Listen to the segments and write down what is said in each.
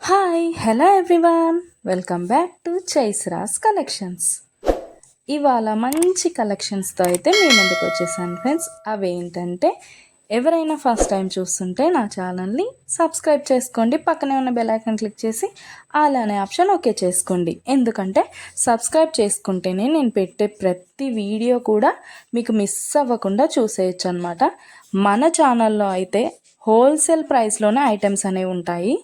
Hi hello everyone, welcome back to చైస్రాస్ collections. ఇవాళ మంచి కలెక్షన్స్తో అయితే మీ ముందుకు వచ్చేసాను ఫ్రెండ్స్. అవేంటంటే ఎవరైనా ఫస్ట్ టైం చూస్తుంటే నా ఛానల్ని సబ్స్క్రైబ్ చేసుకోండి, పక్కనే ఉన్న బెల్ ఐకాన్ క్లిక్ చేసి ఆల్ అనే ఆప్షన్ ఓకే చేసుకోండి. ఎందుకంటే సబ్స్క్రైబ్ చేసుకుంటేనే నేను పెట్టే ప్రతి వీడియో కూడా మీకు మిస్ అవ్వకుండా చూసేయచ్చు అనమాట. మన ఛానల్లో అయితే హోల్సేల్ ప్రైస్లోనే ఐటమ్స్ అనేవి ఉంటాయి.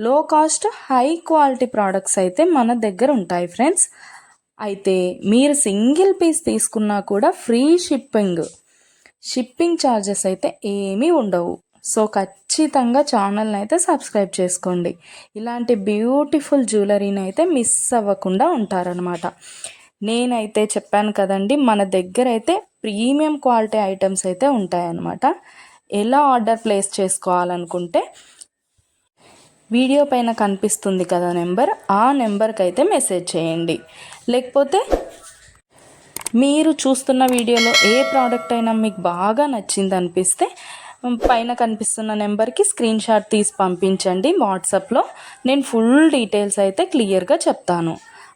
లో కాస్ట్ హై క్వాలిటీ ప్రోడక్ట్స్ అయితే మన దగ్గర ఉంటాయి ఫ్రెండ్స్. అయితే మీరు సింగిల్ పీస్ తీసుకున్నా కూడా ఫ్రీ షిప్పింగ్ ఛార్జెస్ అయితే ఏమీ ఉండవు. సో ఖచ్చితంగా ఛానల్ని అయితే సబ్స్క్రైబ్ చేసుకోండి. ఇలాంటి బ్యూటిఫుల్ జ్యువెలరీని అయితే మిస్ అవ్వకుండా ఉంటారనమాట. నేనైతే చెప్పాను కదండి, మన దగ్గర అయితే ప్రీమియం క్వాలిటీ ఐటమ్స్ అయితే ఉంటాయన్నమాట. ఎలా ఆర్డర్ ప్లేస్ చేసుకోవాలనుకుంటే వీడియో పైన కనిపిస్తుంది కదా నెంబర్, ఆ నెంబర్కి అయితే మెసేజ్ చేయండి. లేకపోతే మీరు చూస్తున్న వీడియోలో ఏ ప్రోడక్ట్ అయినా మీకు బాగా నచ్చింది అనిపిస్తే పైన కనిపిస్తున్న నెంబర్కి స్క్రీన్ షాట్ తీసి పంపించండి వాట్సాప్లో. నేను ఫుల్ డీటెయిల్స్ అయితే క్లియర్గా చెప్తాను.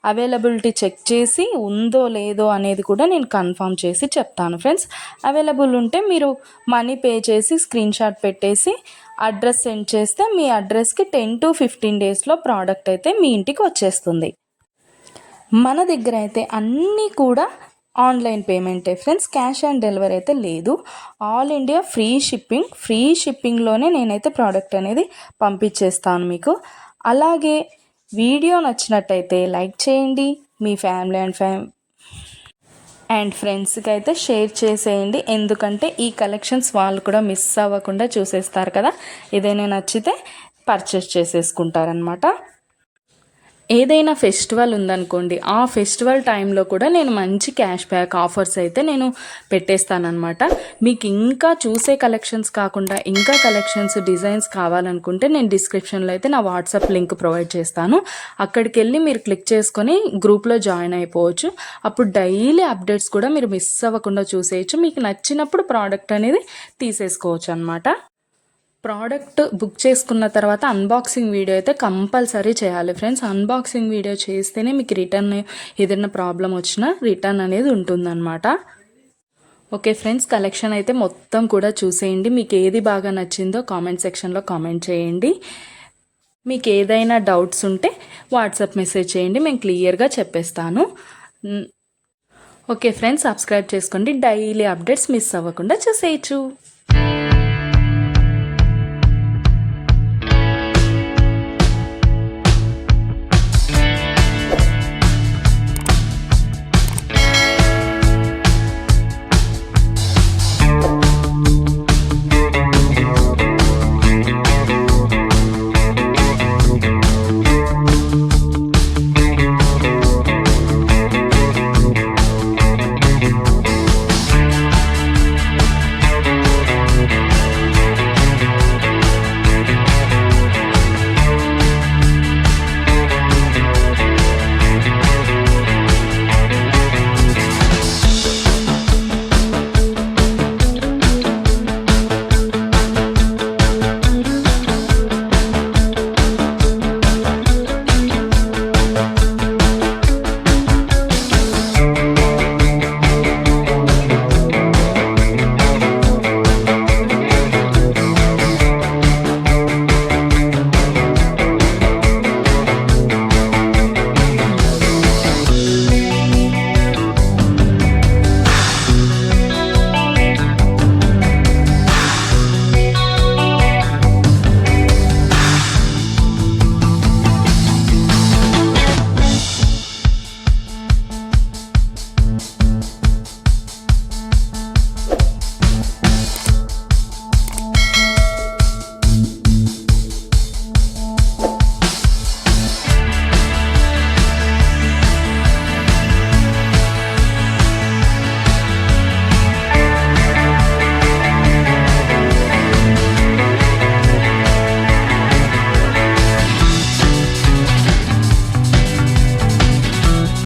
అవైలబిలిటీ చెక్ చేసి ఉందో లేదో అనేది కూడా నేను కన్ఫర్మ్ చేసి చెప్తాను ఫ్రెండ్స్. అవైలబుల్ ఉంటే మీరు మనీ పే చేసి స్క్రీన్ షాట్ పెట్టేసి అడ్రస్ సెండ్ చేస్తే మీ అడ్రస్కి 10 to 15 డేస్లో ప్రోడక్ట్ అయితే మీ ఇంటికి వచ్చేస్తుంది. మన దగ్గర అయితే అన్నీ కూడా ఆన్లైన్ పేమెంటే ఫ్రెండ్స్, క్యాష్ ఆన్ డెలివరీ అయితే లేదు. ఆల్ ఇండియా ఫ్రీ షిప్పింగ్లోనే నేనైతే ప్రోడక్ట్ అనేది పంపించేస్తాను మీకు. అలాగే వీడియో నచ్చినట్టయితే లైక్ చేయండి, మీ ఫ్యామిలీ అండ్ ఫ్రెండ్స్కి అయితే షేర్ చేసేయండి. ఎందుకంటే ఈ కలెక్షన్స్ వాళ్ళు కూడా మిస్ అవ్వకుండా చూసేస్తారు కదా, ఏదైనా నచ్చితే పర్చేస్ చేసేసుకుంటారనమాట. ఏదైనా ఫెస్టివల్ ఉందనుకోండి, ఆ ఫెస్టివల్ టైంలో కూడా నేను మంచి క్యాష్ బ్యాక్ ఆఫర్స్ అయితే నేను పెట్టేస్తానమాట. మీకు ఇంకా చూసే కలెక్షన్స్ కాకుండా ఇంకా కలెక్షన్స్ డిజైన్స్ కావాలనుకుంటే నేను డిస్క్రిప్షన్లో అయితే నా వాట్సాప్ లింక్ ప్రొవైడ్ చేస్తాను. అక్కడికి వెళ్ళి మీరు క్లిక్ చేసుకొని గ్రూప్లో జాయిన్ అయిపోవచ్చు. అప్పుడు డైలీ అప్డేట్స్ కూడా మీరు మిస్ అవ్వకుండా చూసేయచ్చు. మీకు నచ్చినప్పుడు ప్రోడక్ట్ అనేది తీసేసుకోవచ్చు అనమాట. ప్రోడక్ట్ బుక్ చేసుకున్న తర్వాత అన్బాక్సింగ్ వీడియో అయితే కంపల్సరీ చేయాలి ఫ్రెండ్స్. అన్బాక్సింగ్ వీడియో చేస్తేనే మీకు రిటర్న్ ఏదైనా ప్రాబ్లం వచ్చినా రిటర్న్ అనేది ఉంటుందన్నమాట. ఓకే ఫ్రెండ్స్, కలెక్షన్ అయితే మొత్తం కూడా చూసేయండి. మీకు ఏది బాగా నచ్చిందో కామెంట్ సెక్షన్లో కామెంట్ చేయండి. మీకు ఏదైనా డౌట్స్ ఉంటే వాట్సాప్ మెసేజ్ చేయండి, మేము క్లియర్గా చెప్పేస్తాను. ఓకే ఫ్రెండ్స్, సబ్స్క్రైబ్ చేసుకోండి, డైలీ అప్డేట్స్ మిస్ అవ్వకుండా చూసేయచ్చు.